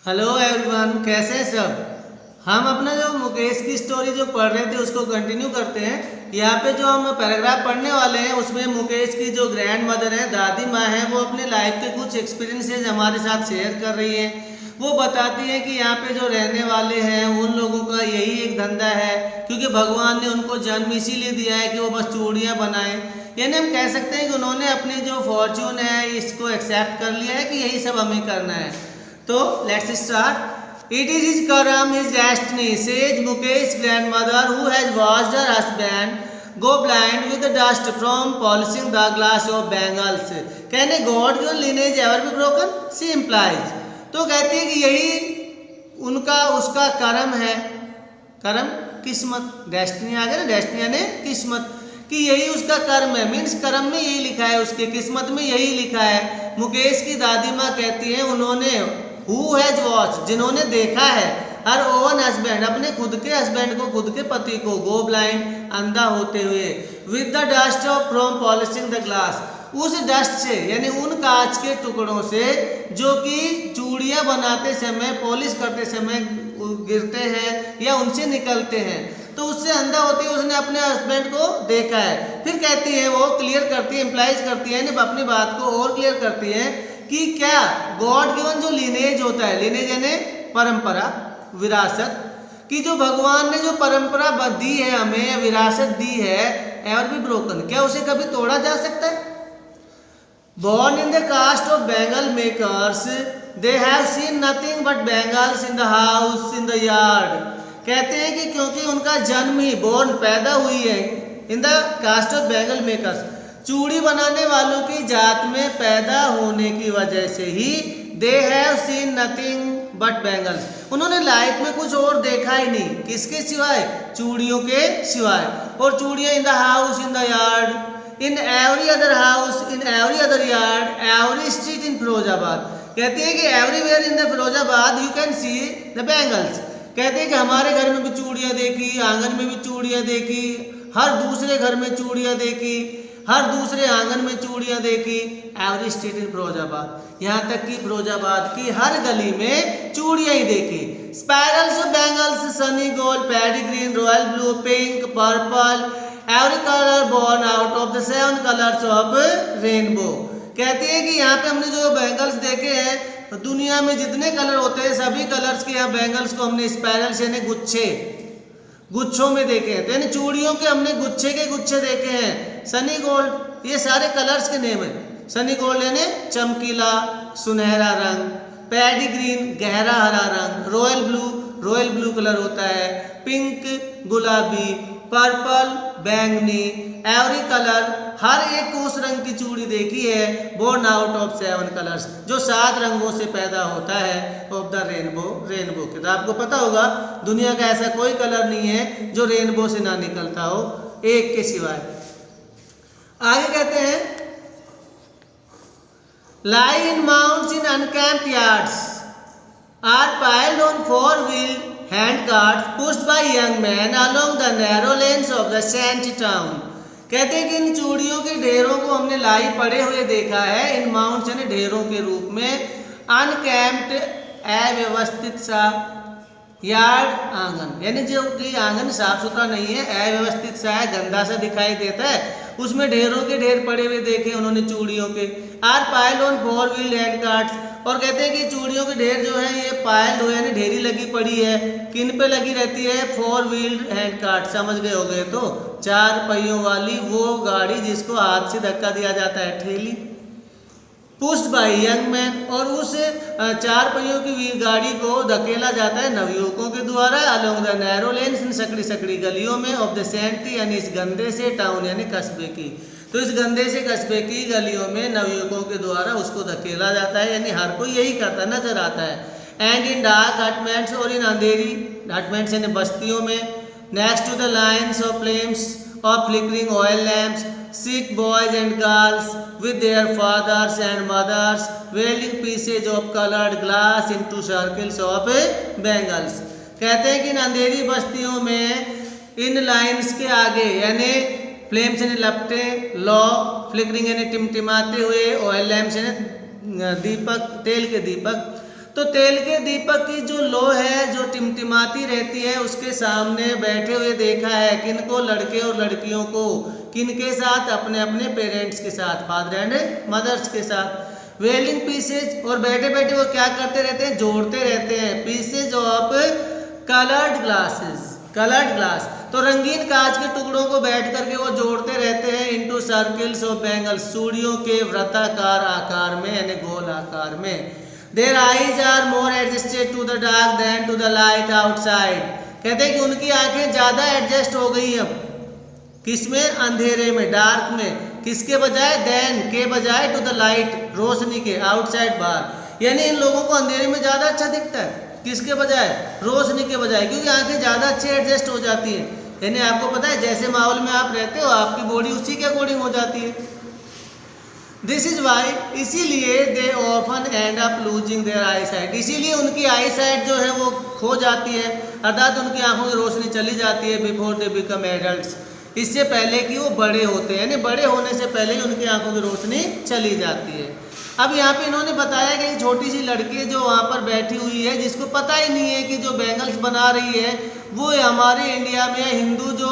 Hello everyone, कैसे हैं सब। हम अपना जो मुकेश की स्टोरी जो पढ़ रहे थे उसको कंटिन्यू करते हैं। यहाँ पे जो हम पैराग्राफ पढ़ने वाले हैं उसमें मुकेश की जो ग्रैंड मदर है, दादी माँ है, वो अपने लाइफ के कुछ एक्सपीरियंसेस हमारे साथ शेयर कर रही है। वो बताती है कि यहाँ पे जो रहने वाले हैं उन लोगों का यही एक धंधा है, क्योंकि भगवान ने उनको जन्म इसीलिए दिया है कि वो बस चूड़ियाँ बनाएं। यानी हम कह सकते हैं कि उन्होंने अपनी जो फॉर्च्यून है इसको एक्सेप्ट कर लिया है कि यही सब हमें करना है। तो let's start. It is his karam, his destiny, says Mukesh's grandmother, who has watched her husband go blind with the dust from polishing the glass of bangles. Can a God your lineage ever be broken? She implies. तो कहती है कि यही उनका उसका कर्म है। कर्म किस्मत, डेस्टिनी आ गया ना, डेस्टिनी यानी किस्मत, कि यही उसका कर्म है। मीन्स कर्म में यही लिखा है, उसके किस्मत में यही लिखा है। मुकेश की दादी माँ कहती है उन्होंने Who has watched, जिन्होंने देखा है, हर ओवन हस्बैंड, अपने खुद के हस्बैंड को, खुद के पति को, गो ब्लाइंड, अंधा होते हुए, with the dust of from polishing the glass, उस डस्ट से यानी उन कांच के टुकड़ों से जो कि चूड़ियाँ बनाते समय, पॉलिश करते समय गिरते हैं या उनसे निकलते हैं, तो उससे अंधा होते हुए उसने अपने हस्बैंड को देखा है। फिर कहती है, वो क्लियर करती है, इम्प्लाइज करती है, अपनी बात को और क्लियर करती है कि क्या गॉड गिवन जो लिनेज होता है, लिनेज यानी परंपरा, विरासत, कि जो भगवान ने जो परंपरा दी है हमें या विरासत दी है, एवर बी ब्रोकन, क्या उसे कभी तोड़ा जा सकता है। Born in the caste of Bengal makers, they have seen nothing but bangles in the house, in the yard. कहते हैं कि क्योंकि उनका जन्म ही, बोर्न पैदा हुई है, in the caste of bangle makers, चूड़ी बनाने वालों की जात में पैदा होने की वजह से ही, they have seen nothing but bangles, उन्होंने लाइफ में कुछ और देखा ही नहीं, किसके सिवाय, चूड़ियों के सिवाय। और चूड़ियाँ in the house, in the yard, in every other house, in every other yard, every street in Firozabad. कहते हैं कि everywhere in the Firozabad you can see the bangles. कहते हैं कि हमारे घर में भी चूड़ियाँ देखी, आंगन में भी चूड़ियाँ देखी, हर दूसरे घर में चूड़ियाँ देखी, हर दूसरे आंगन में चूड़ियाँ देखी, एवरी स्ट्रीट इन फिरोजाबाद, यहाँ तक कि फिरोजाबाद की हर गली में चूड़ियाँ ही देखी। Spirals of bangles, sunny gold, paddy green, royal blue, pink, purple, every colour born out of the 7 colours of rainbow. कहती है कि यहाँ पे हमने जो बैंगल्स देखे हैं, दुनिया में जितने कलर होते हैं सभी कलर्स के यहाँ बैंगल्स को हमने स्पाइरल्स यानी गुच्छे, गुच्छों में देखे हैं। तो यानी चूड़ियों के हमने गुच्छे के गुच्छे देखे हैं। सनी गोल्ड, ये सारे कलर्स के नेम है। सनी गोल्ड यानी चमकीला सुनहरा रंग, पैडी ग्रीन गहरा हरा रंग, रॉयल ब्लू कलर होता है, पिंक गुलाबी, पर्पल बैंगनी, एवरी कलर, हर एक उस रंग की चूड़ी देखी है। बोर्न आउट ऑफ 7 कलर्स, जो 7 रंगों से पैदा होता है, ऑफ द रेनबो के। तो आपको पता होगा दुनिया का ऐसा कोई कलर नहीं है जो रेनबो से ना निकलता हो, एक के सिवाय। आगे कहते हैं, lie in mounds in unkempt yards are piled on 4-wheeled hand carts pushed by young men along the narrow lanes of the shanty town. कहते हैं कि इन चूड़ियों के ढेरों को हमने लाई पड़े हुए देखा है, इन माउंट्स यानी ढेरों के रूप में, अनकैम्प्ड अव्यवस्थित सा, यार्ड आंगन यानी जो कि आंगन साफ सुथरा नहीं है, अव्यवस्थित सा है, गंदा सा दिखाई देता है, उसमें ढेरों के ढेर पड़े हुए देखे उन्होंने चूड़ियों के। Are piled on 4-wheeled hand carts, और कहते हैं कि चूड़ियों के ढेर जो है ये पाइल्ड हो यानी ढेरी लगी पड़ी है, किन पे लगी रहती है, 4-wheeled hand cart, समझ गए हो गए तो 4 पहियों वाली वो गाड़ी जिसको हाथ से धक्का दिया जाता है, ठेली। पुश्ड बाय यंग मैन, और उस 4 पहियों की गाड़ी को धकेला जाता है नवयुवकों के द्वारा, अलोंग द नैरो लेन्स, इन सकड़ी सकड़ी गलियों में, ऑफ द सेंटी यानी इस गंदे से, टाउन यानी कस्बे की, तो इस गंदे से कस्बे की गलियों में नवयुवकों के द्वारा उसको धकेला जाता है, यानी हर कोई यही करता नजर आता है। एंड इन डार्क हटमेंट्स, और इन अंधेरी हटमेंट्स यानी बस्तियों में, next to the lines of flames of flickering oil lamps, sit boys and girls with their fathers and mothers welding pieces of colored glass into circles of bangles. कहते हैं कि इन अंधेरी बस्तियों में इन lines के आगे यानी फ्लेम्स यानी लपटे, लौ, फ्लिकरिंग यानी टिमटिमाते हुए, ऑयल लैम्प्स यानी दीपक, तेल के दीपक, तो तेल के दीपक की जो लो है जो टिमटिमाती रहती है उसके सामने बैठे हुए देखा है किनको, लड़के और लड़कियों को। किनके साथ? अपने अपने पेरेंट्स के साथ, फादर एंड मदर्स के साथ। वेल्डिंग पीसेज, और बैठे बैठे वो क्या करते रहते हैं? जोड़ते रहते हैं। Pieces of coloured glasses, coloured glass, तो रंगीन कांच के टुकड़ों को बैठ करके वो जोड़ते रहते हैं इनटू सर्कल्स ऑफ बैंगल्स, चूड़ियों के वृत्ताकार आकार में यानी गोल आकार में। Their eyes are more adjusted to the dark than to the light outside. कहते हैं कि उनकी आंखें ज्यादा एडजस्ट हो गई अब किसमें? अंधेरे में, डार्क में। किसके बजाय? देन के बजाय टू द लाइट, रोशनी के, आउटसाइड, बाहर। यानी इन लोगों को अंधेरे में ज्यादा अच्छा दिखता है। किसके बजाय? रोशनी के बजाय, क्योंकि आंखें ज्यादा अच्छे एडजस्ट हो जाती हैं। यानी आपको पता है जैसे माहौल में आप रहते हो आपकी बॉडी उसी के अकॉर्डिंग हो जाती है। दिस इज वाई, इसीलिए they often end up losing their eyesight, इसीलिए उनकी आई साइट जो है वो खो जाती है, अर्थात उनकी आंखों की रोशनी चली जाती है बिफोर दे बिकम एडल्ट्स, इससे पहले कि वो बड़े होते हैं, यानी बड़े होने से पहले ही उनकी आंखों की रोशनी चली जाती है। अब यहाँ पे इन्होंने बताया कि एक छोटी सी लड़की जो वहाँ पर बैठी हुई है जिसको पता ही नहीं है कि जो बैंगल्स बना रही है वो हमारे इंडिया में हिंदू जो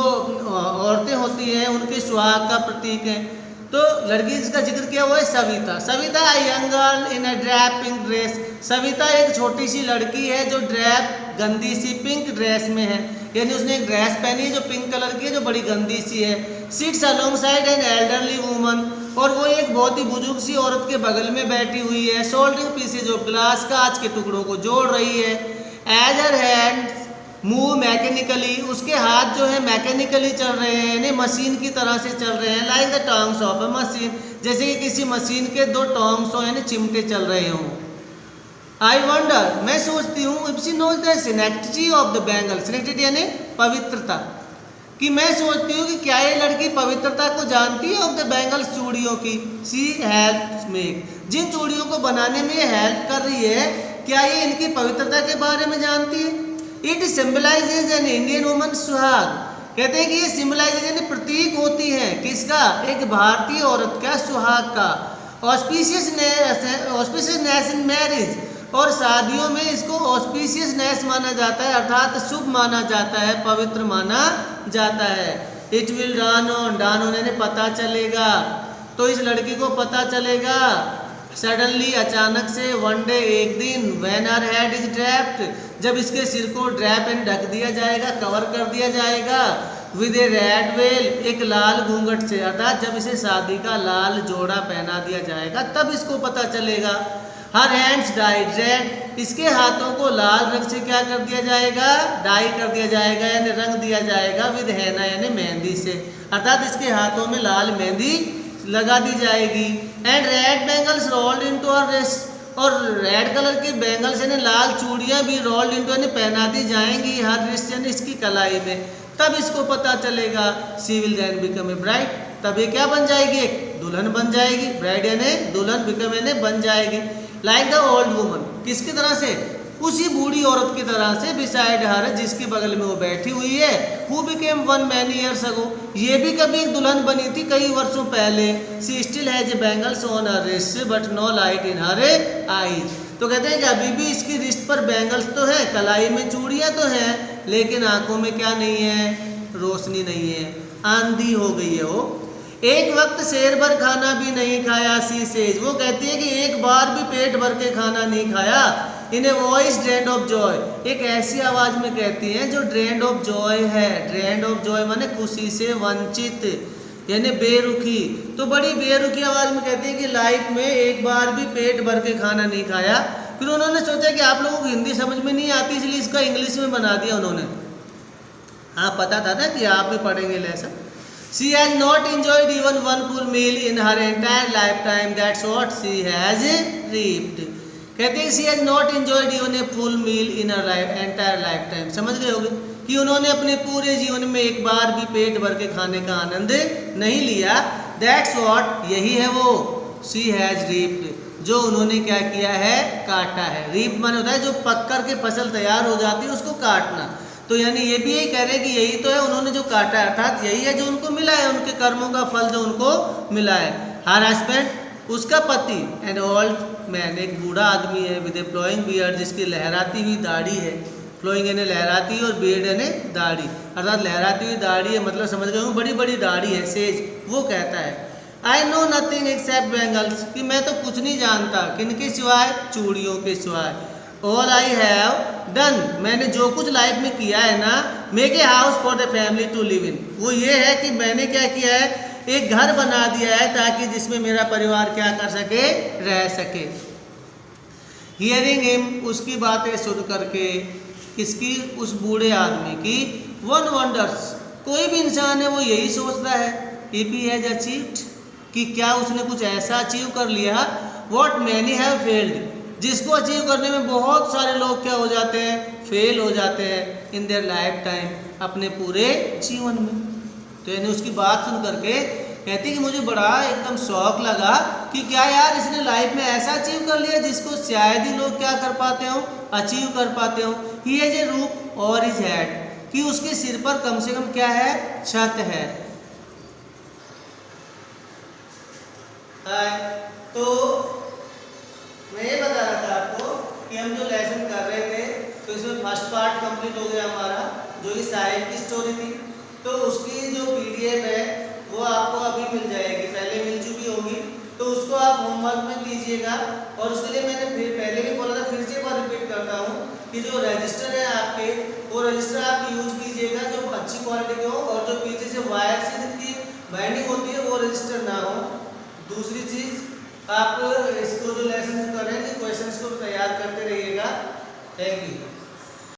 औरतें होती हैं उनके सुहाग का प्रतीक है। तो लड़की जिसका जिक्र किया वो है Savita. Savita young girl in a drab pink dress, Savita एक छोटी सी लड़की है जो ड्रैप गंदी सी पिंक ड्रेस में है, यानी उसने एक ड्रेस पहनी है जो पिंक कलर की है जो बड़ी गंदी सी है। Sits alongside an elderly woman, और वो एक बहुत ही बुजुर्ग सी औरत के बगल में बैठी हुई है। सोल्डरिंग पीसेज ऑफ ग्लास, कांच के टुकड़ों को जोड़ रही है। As her hands move mechanically, उसके हाथ जो है मैकेनिकली चल रहे हैं यानी मशीन की तरह से चल रहे हैं। Like the tongs of a machine, जैसे कि किसी मशीन के दो टॉन्ग्स हो यानी चिमटे चल रहे हों। आई वंडर, मैं सोचती हूँ, if she knows the sanctity of the bangle, sanctity यानी पवित्रता, कि मैं सोचती हूँ कि क्या ये लड़की पवित्रता को जानती है ऑफ द बैंगल्स, चूड़ियों की। शी हेल्प्स मेक, जिन चूड़ियों को बनाने में ये हेल्प कर रही है क्या ये इनकी पवित्रता के बारे में जानती है? It symbolises an Indian woman सुहाग, कहते हैं कि ये सिंबलाइजेज यानी प्रतीक होती है किसका? एक भारतीय औरत का सुहाग का। ऑस्पिशियसनेस इन मैरिज, और शादियों में इसको ऑस्पिशियसनेस माना जाता है अर्थात शुभ माना जाता है, पवित्र माना जाता है। इट विल डान ऑन, डान होने ने पता चलेगा, तो इस लड़की को पता चलेगा सडनली अचानक से, वन डे एक दिन, when her head is draped, जब इसके सिर को ड्रैप एंड ढक दिया जाएगा, कवर कर दिया जाएगा, विद ए रेड वेल, एक लाल घूंघट से, अर्थात जब इसे शादी का लाल जोड़ा पहना दिया जाएगा तब इसको पता चलेगा। हर हैंड्स डाइड रेड, इसके हाथों को लाल रंग से क्या कर दिया जाएगा? डाई कर दिया जाएगा यानी रंग दिया जाएगा, विद हैना यानी मेहंदी से, अर्थात इसके हाथों में लाल मेहंदी लगा दी जाएगी। And red bangles rolled into her wrist, और रेड कलर की बैंगल्स यानी लाल चूड़ियां भी रोल्ड इनटू यानी पहना दी जाएंगी हर रिस्ट यानी इसकी कलाई में, तब इसको पता चलेगा। She will then become a bride, तब ये क्या बन जाएगी? एक दुल्हन बन जाएगी। ब्राइड यानी दुल्हन, बिकम यानी बन जाएगी। लाइक द ओल्ड वुमन, किसकी तरह से? उसी बूढ़ी औरत की तरह से, बिसाइड हर, जिसके बगल में वो बैठी हुई है। Who became one many years ago, ये भी कभी एक दुल्हन बनी थी कई वर्षों पहले। She still has bangles on her wrist but no light in her eyes, तो कहते हैं कि अभी भी इसकी रिस्ट पर बैंगल्स तो है, कलाई में चूड़ियां तो हैं, लेकिन आंखों में क्या नहीं है? रोशनी नहीं है, आंधी हो गई है वो। एक वक्त शेर भर खाना भी नहीं खाया, सी सेज, वो कहती है कि एक बार भी पेट भर के खाना नहीं खाया। In a voice drained of joy, एक ऐसी आवाज में कहती हैं जो ड्रेन्ड ऑफ जॉय है। ड्रेन्ड ऑफ जॉय माने खुशी से वंचित यानी बेरुखी, तो बड़ी बेरुखी आवाज में कहती है कि लाइफ में एक बार भी पेट भर के खाना नहीं खाया। फिर उन्होंने सोचा कि आप लोगों को हिंदी समझ में नहीं आती इसलिए इसका इंग्लिश में बना दिया उन्होंने। हाँ पता था ना कि आप भी पढ़ेंगे lesson. She has not enjoyed even one full meal in her entire lifetime. That's what she has reaped. कहते हैं she has not enjoyed even a full meal in her entire lifetime. समझ गए होगे कि उन्होंने अपने पूरे जीवन में एक बार भी पेट भर के खाने का आनंद नहीं लिया। That's what, यही है वो, she has reaped, जो उन्होंने क्या किया है? काटा है। रीप माने होता है जो पक कर के फसल तैयार हो जाती है उसको काटना, तो यानी ये भी यही कह रहे हैं कि यही तो है उन्होंने जो काटा है, अर्थात यही है जो उनको मिला है, उनके कर्मों का फल जो उनको मिला है। हर हस्बैंड, उसका पति, एंड ओल्ड मैन, एक बूढ़ा आदमी है विद ए फ्लोइंग बियर्ड, जिसकी लहराती हुई दाढ़ी है। फ्लोइंग यानी लहराती और बियर्ड यानी दाढ़ी, अर्थात लहराती हुई दाढ़ी है मतलब समझ गए बड़ी बड़ी दाढ़ी है, सेज। वो कहता है I know nothing accept bangles, कि मैं तो कुछ नहीं जानता, किनके सिवाय, चूड़ियों के सिवाय। ऑल आई हैव डन, मैंने जो कुछ लाइफ में किया है ना, make a house for the family to live in, वो ये है कि मैंने क्या किया है, एक घर बना दिया है ताकि जिसमें मेरा परिवार क्या कर सके, रह सके। हियरिंग हिम, उसकी बातें सुन करके, किसकी, उस बूढ़े आदमी की, वन वंडर्स, कोई भी इंसान है वो यही सोचता है, इफ ही हैज अचीव्ड, कि क्या उसने कुछ ऐसा अचीव कर लिया, व्हाट मैनी हैव फेल्ड, जिसको अचीव करने में बहुत सारे लोग क्या हो जाते हैं, फेल हो जाते हैं, इन देयर लाइफ टाइम, अपने पूरे जीवन में। तो यानी उसकी बात सुन करके कहती कि मुझे बड़ा एकदम शौक लगा कि क्या यार इसने लाइफ में ऐसा अचीव कर लिया जिसको शायद ही लोग क्या कर पाते हो, अचीव कर पाते हो। ही हैज ए रूफ और हिज हेड, कि उसके सिर पर कम से कम क्या है, छत है। तो मैं ये बता रहा था आपको कि हम जो लेसन कर रहे थे तो इसमें फर्स्ट पार्ट कंप्लीट हो गया हमारा, जो कि साहिब की स्टोरी थी। तो उसकी जो पीडीएफ है वो आपको अभी मिल जाएगी, पहले मिल चुकी होगी, तो उसको आप होमवर्क में कीजिएगा। और उसके लिए मैंने फिर पहले भी बोला था, फिर से एक बार रिपीट करता हूँ कि जो रजिस्टर है आपके, वो रजिस्टर आप यूज कीजिएगा जो अच्छी क्वालिटी के हो, और जो पीछे से वायर से जिनकी बाइंडिंग होती है वो रजिस्टर ना हो। दूसरी चीज़, आप इसको जो लेसन कर रहे हैं क्वेश्चंस को तैयार करते रहिएगा। Thank you.